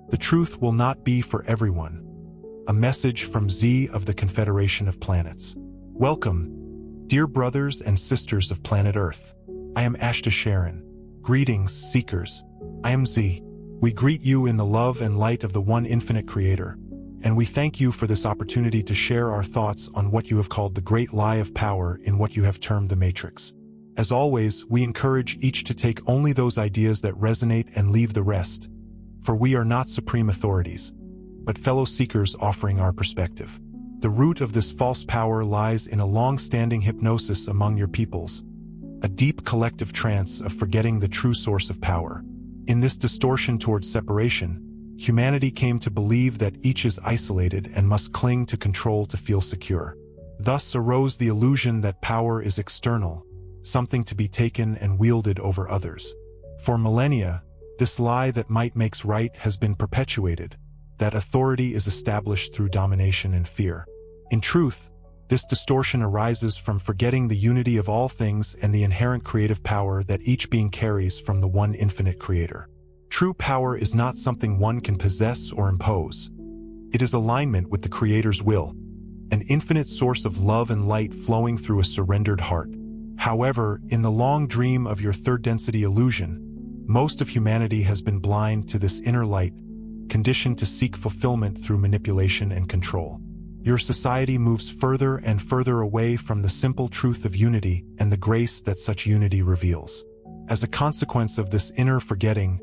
The truth will not be for everyone. A message from Z of the Confederation of Planets. Welcome, dear brothers and sisters of planet Earth. I am Ashtar Sheran. Greetings, seekers. I am Z. We greet you in the love and light of the one infinite Creator, and we thank you for this opportunity to share our thoughts on what you have called the great lie of power in what you have termed the Matrix. As always, we encourage each to take only those ideas that resonate and leave the rest, for we are not supreme authorities, but fellow seekers offering our perspective. The root of this false power lies in a long-standing hypnosis among your peoples, a deep collective trance of forgetting the true source of power. In this distortion towards separation, humanity came to believe that each is isolated and must cling to control to feel secure. Thus arose the illusion that power is external, something to be taken and wielded over others. For millennia, this lie that might makes right has been perpetuated, that authority is established through domination and fear. In truth, this distortion arises from forgetting the unity of all things and the inherent creative power that each being carries from the one infinite Creator. True power is not something one can possess or impose. It is alignment with the Creator's will, an infinite source of love and light flowing through a surrendered heart. However, in the long dream of your third-density illusion, most of humanity has been blind to this inner light, conditioned to seek fulfillment through manipulation and control. Your society moves further and further away from the simple truth of unity and the grace that such unity reveals. As a consequence of this inner forgetting,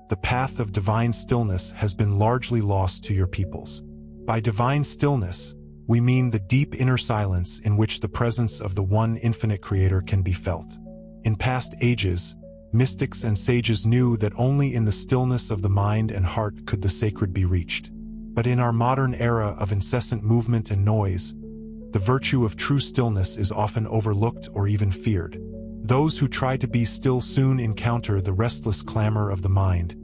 the path of divine stillness has been largely lost to your peoples. By divine stillness, we mean the deep inner silence in which the presence of the one infinite Creator can be felt. In past ages, mystics and sages knew that only in the stillness of the mind and heart could the sacred be reached. But in our modern era of incessant movement and noise, the virtue of true stillness is often overlooked or even feared. Those who try to be still soon encounter the restless clamor of the mind,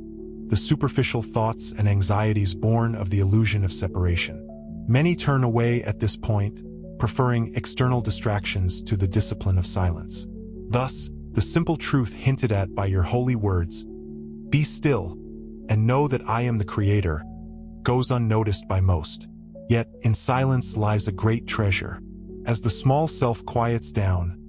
the superficial thoughts and anxieties born of the illusion of separation. Many turn away at this point, preferring external distractions to the discipline of silence. Thus, the simple truth hinted at by your holy words, "Be still, and know that I am the Creator," goes unnoticed by most. Yet, in silence lies a great treasure. As the small self quiets down,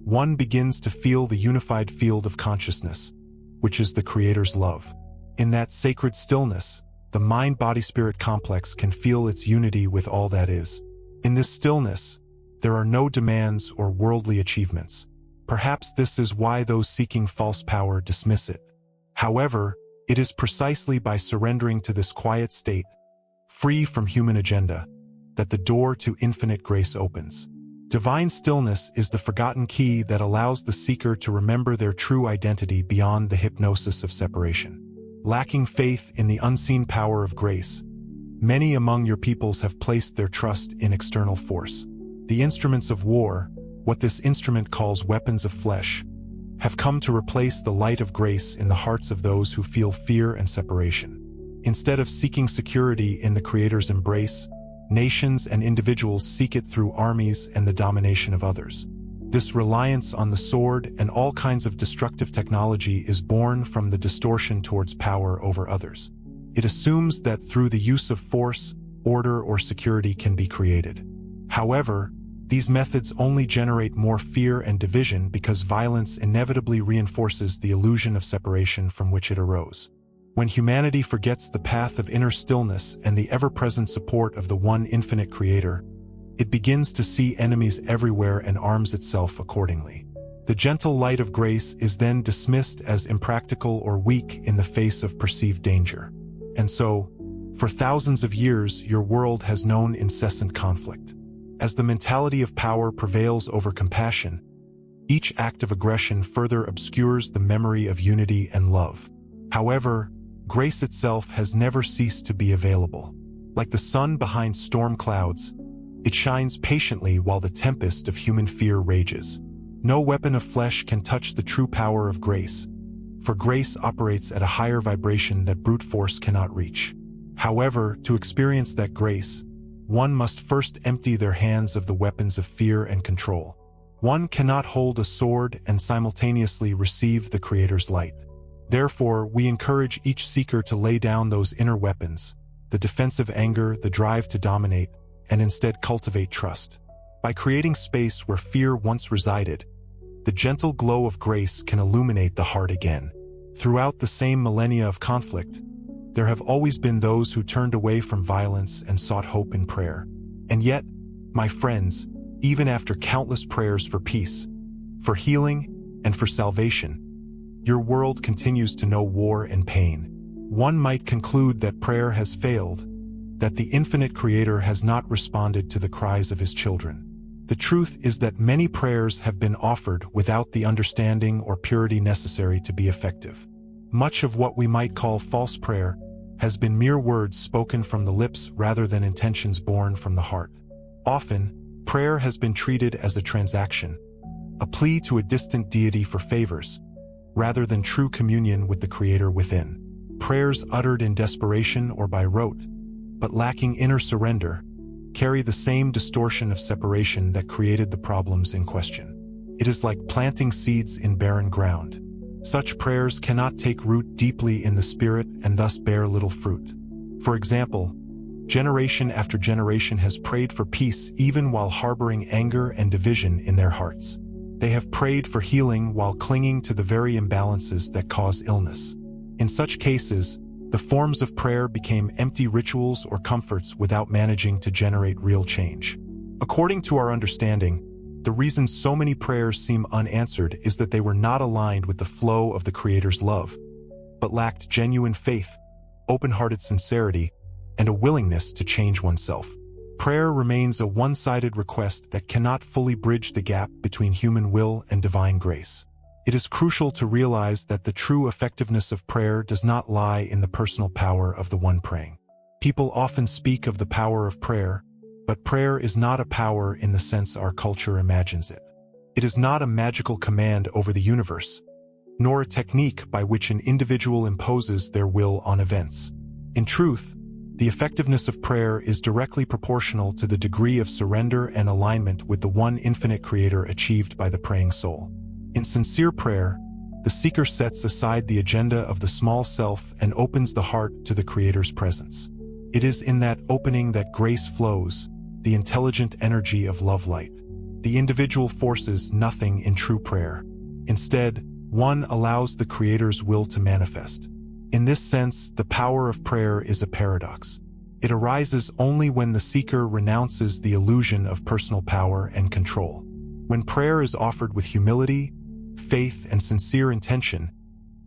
one begins to feel the unified field of consciousness, which is the Creator's love. In that sacred stillness, the mind-body-spirit complex can feel its unity with all that is. In this stillness, there are no demands or worldly achievements. Perhaps this is why those seeking false power dismiss it. However, it is precisely by surrendering to this quiet state, free from human agenda, that the door to infinite grace opens. Divine stillness is the forgotten key that allows the seeker to remember their true identity beyond the hypnosis of separation. Lacking faith in the unseen power of grace, many among your peoples have placed their trust in external force. The instruments of war, what this instrument calls weapons of flesh, have come to replace the light of grace in the hearts of those who feel fear and separation. Instead of seeking security in the Creator's embrace, nations and individuals seek it through armies and the domination of others. This reliance on the sword and all kinds of destructive technology is born from the distortion towards power over others. It assumes that through the use of force, order or security can be created. However, these methods only generate more fear and division because violence inevitably reinforces the illusion of separation from which it arose. When humanity forgets the path of inner stillness and the ever-present support of the one infinite Creator, it begins to see enemies everywhere and arms itself accordingly. The gentle light of grace is then dismissed as impractical or weak in the face of perceived danger. And so, for thousands of years, your world has known incessant conflict. As the mentality of power prevails over compassion, each act of aggression further obscures the memory of unity and love. However, grace itself has never ceased to be available. Like the sun behind storm clouds, it shines patiently while the tempest of human fear rages. No weapon of flesh can touch the true power of grace, for grace operates at a higher vibration that brute force cannot reach. However, to experience that grace, one must first empty their hands of the weapons of fear and control. One cannot hold a sword and simultaneously receive the Creator's light. Therefore, we encourage each seeker to lay down those inner weapons, the defensive anger, the drive to dominate, and instead cultivate trust. By creating space where fear once resided, the gentle glow of grace can illuminate the heart again. Throughout the same millennia of conflict, there have always been those who turned away from violence and sought hope in prayer. And yet, my friends, even after countless prayers for peace, for healing, and for salvation, your world continues to know war and pain. One might conclude that prayer has failed, that the infinite Creator has not responded to the cries of His children. The truth is that many prayers have been offered without the understanding or purity necessary to be effective. Much of what we might call false prayer has been mere words spoken from the lips rather than intentions born from the heart. Often, prayer has been treated as a transaction, a plea to a distant deity for favors, rather than true communion with the Creator within. Prayers uttered in desperation or by rote, but lacking inner surrender, carry the same distortion of separation that created the problems in question. It is like planting seeds in barren ground. Such prayers cannot take root deeply in the spirit and thus bear little fruit. For example, generation after generation has prayed for peace even while harboring anger and division in their hearts. They have prayed for healing while clinging to the very imbalances that cause illness. In such cases, the forms of prayer became empty rituals or comforts without managing to generate real change. According to our understanding, the reason so many prayers seem unanswered is that they were not aligned with the flow of the Creator's love, but lacked genuine faith, open-hearted sincerity, and a willingness to change oneself. Prayer remains a one-sided request that cannot fully bridge the gap between human will and divine grace. It is crucial to realize that the true effectiveness of prayer does not lie in the personal power of the one praying. People often speak of the power of prayer, but prayer is not a power in the sense our culture imagines it. It is not a magical command over the universe, nor a technique by which an individual imposes their will on events. In truth, the effectiveness of prayer is directly proportional to the degree of surrender and alignment with the one infinite Creator achieved by the praying soul. In sincere prayer, the seeker sets aside the agenda of the small self and opens the heart to the Creator's presence. It is in that opening that grace flows, the intelligent energy of love light. The individual forces nothing in true prayer. Instead, one allows the Creator's will to manifest. In this sense, the power of prayer is a paradox. It arises only when the seeker renounces the illusion of personal power and control. When prayer is offered with humility, faith, and sincere intention,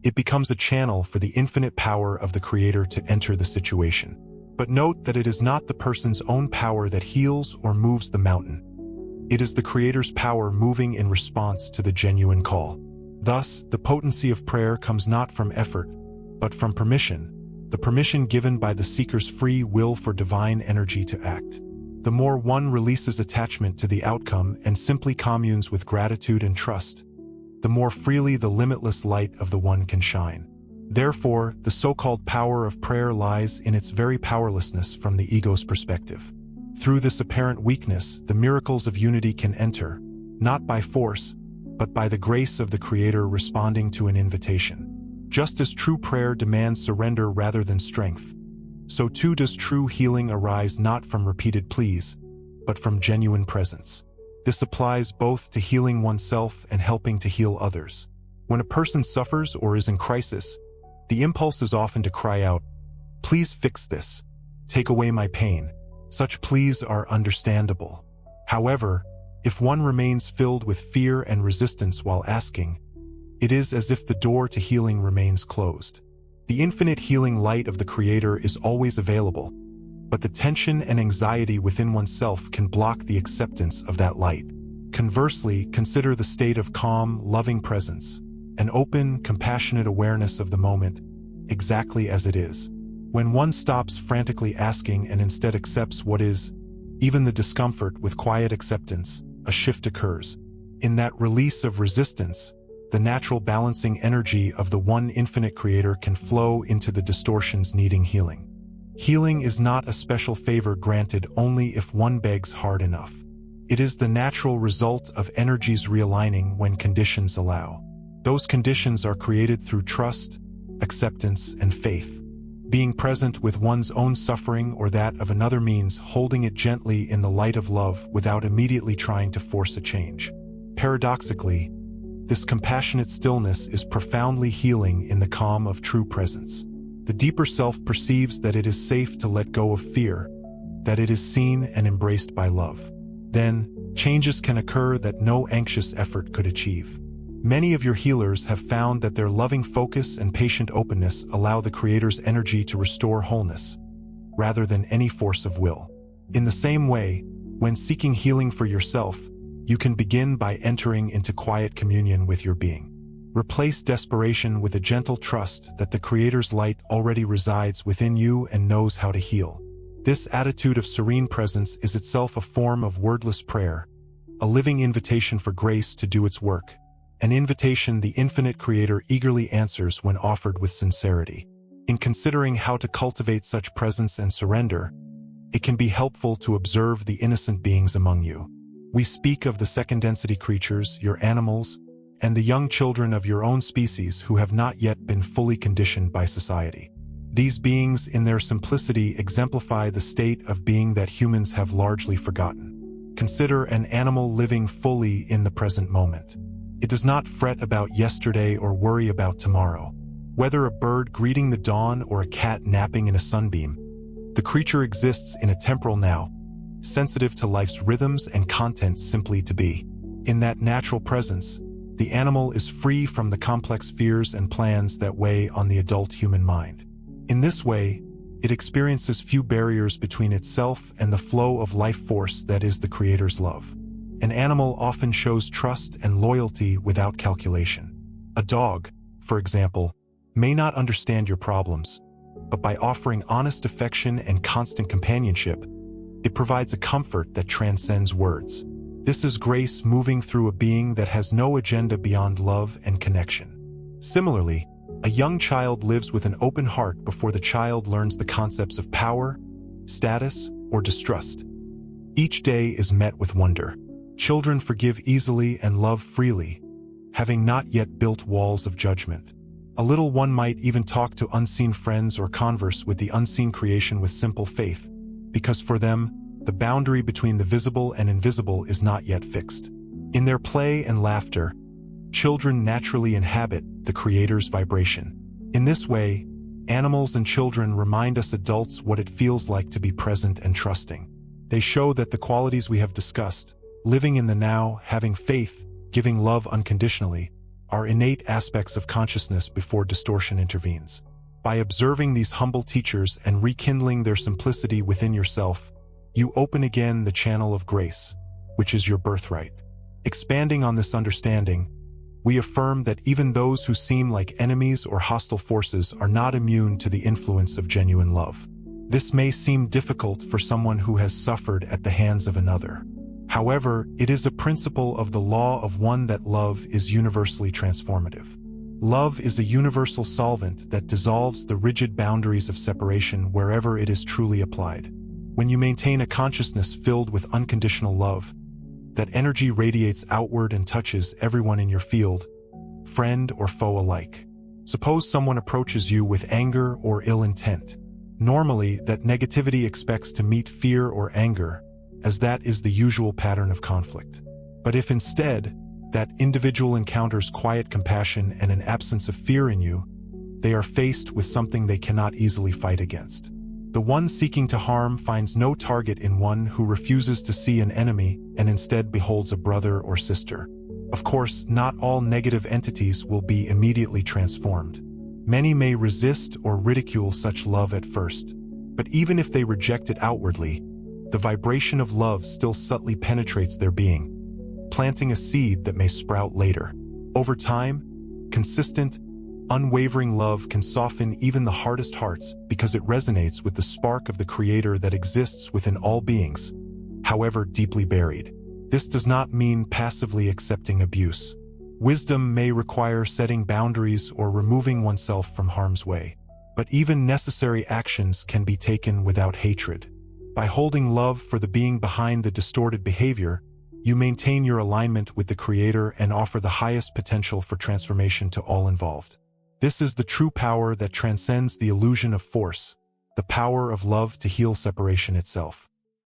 it becomes a channel for the infinite power of the Creator to enter the situation. But note that it is not the person's own power that heals or moves the mountain. It is the Creator's power moving in response to the genuine call. Thus, the potency of prayer comes not from effort, but from permission, the permission given by the seeker's free will for divine energy to act. The more one releases attachment to the outcome and simply communes with gratitude and trust, the more freely the limitless light of the One can shine. Therefore, the so-called power of prayer lies in its very powerlessness from the ego's perspective. Through this apparent weakness, the miracles of unity can enter, not by force, but by the grace of the Creator responding to an invitation. Just as true prayer demands surrender rather than strength, so too does true healing arise not from repeated pleas, but from genuine presence. This applies both to healing oneself and helping to heal others. When a person suffers or is in crisis, the impulse is often to cry out, "Please fix this. Take away my pain." Such pleas are understandable. However, if one remains filled with fear and resistance while asking, it is as if the door to healing remains closed. The infinite healing light of the Creator is always available, but the tension and anxiety within oneself can block the acceptance of that light. Conversely, consider the state of calm, loving presence, an open, compassionate awareness of the moment, exactly as it is. When one stops frantically asking and instead accepts what is, even the discomfort with quiet acceptance, a shift occurs. In that release of resistance, the natural balancing energy of the one infinite Creator can flow into the distortions needing healing. Healing is not a special favor granted only if one begs hard enough. It is the natural result of energies realigning when conditions allow. Those conditions are created through trust, acceptance, and faith. Being present with one's own suffering or that of another means holding it gently in the light of love without immediately trying to force a change. Paradoxically, this compassionate stillness is profoundly healing in the calm of true presence. The deeper self perceives that it is safe to let go of fear, that it is seen and embraced by love. Then, changes can occur that no anxious effort could achieve. Many of your healers have found that their loving focus and patient openness allow the Creator's energy to restore wholeness, rather than any force of will. In the same way, when seeking healing for yourself, you can begin by entering into quiet communion with your being. Replace desperation with a gentle trust that the Creator's light already resides within you and knows how to heal. This attitude of serene presence is itself a form of wordless prayer, a living invitation for grace to do its work, an invitation the infinite Creator eagerly answers when offered with sincerity. In considering how to cultivate such presence and surrender, it can be helpful to observe the innocent beings among you. We speak of the second-density creatures, your animals, and the young children of your own species who have not yet been fully conditioned by society. These beings, in their simplicity, exemplify the state of being that humans have largely forgotten. Consider an animal living fully in the present moment. It does not fret about yesterday or worry about tomorrow. Whether a bird greeting the dawn or a cat napping in a sunbeam, the creature exists in a temporal now, sensitive to life's rhythms and content simply to be. In that natural presence, the animal is free from the complex fears and plans that weigh on the adult human mind. In this way, it experiences few barriers between itself and the flow of life force that is the Creator's love. An animal often shows trust and loyalty without calculation. A dog, for example, may not understand your problems, but by offering honest affection and constant companionship, it provides a comfort that transcends words. This is grace moving through a being that has no agenda beyond love and connection. Similarly, a young child lives with an open heart before the child learns the concepts of power, status, or distrust. Each day is met with wonder. Children forgive easily and love freely, having not yet built walls of judgment. A little one might even talk to unseen friends or converse with the unseen creation with simple faith, because for them, the boundary between the visible and invisible is not yet fixed. In their play and laughter, children naturally inhabit the Creator's vibration. In this way, animals and children remind us adults what it feels like to be present and trusting. They show that the qualities we have discussed, living in the now, having faith, giving love unconditionally, are innate aspects of consciousness before distortion intervenes. By observing these humble teachers and rekindling their simplicity within yourself, you open again the channel of grace, which is your birthright. Expanding on this understanding, we affirm that even those who seem like enemies or hostile forces are not immune to the influence of genuine love. This may seem difficult for someone who has suffered at the hands of another. However, it is a principle of the law of one that love is universally transformative. Love is a universal solvent that dissolves the rigid boundaries of separation wherever it is truly applied. When you maintain a consciousness filled with unconditional love, that energy radiates outward and touches everyone in your field, friend or foe alike. Suppose someone approaches you with anger or ill intent. Normally, that negativity expects to meet fear or anger, as that is the usual pattern of conflict. But if instead, that individual encounters quiet compassion and an absence of fear in you, they are faced with something they cannot easily fight against. The one seeking to harm finds no target in one who refuses to see an enemy and instead beholds a brother or sister. Of course, not all negative entities will be immediately transformed. Many may resist or ridicule such love at first, but even if they reject it outwardly, the vibration of love still subtly penetrates their being, planting a seed that may sprout later. Over time, consistent, unwavering love can soften even the hardest hearts because it resonates with the spark of the Creator that exists within all beings, however deeply buried. This does not mean passively accepting abuse. Wisdom may require setting boundaries or removing oneself from harm's way, but even necessary actions can be taken without hatred. By holding love for the being behind the distorted behavior, you maintain your alignment with the Creator and offer the highest potential for transformation to all involved. This is the true power that transcends the illusion of force, the power of love to heal separation itself.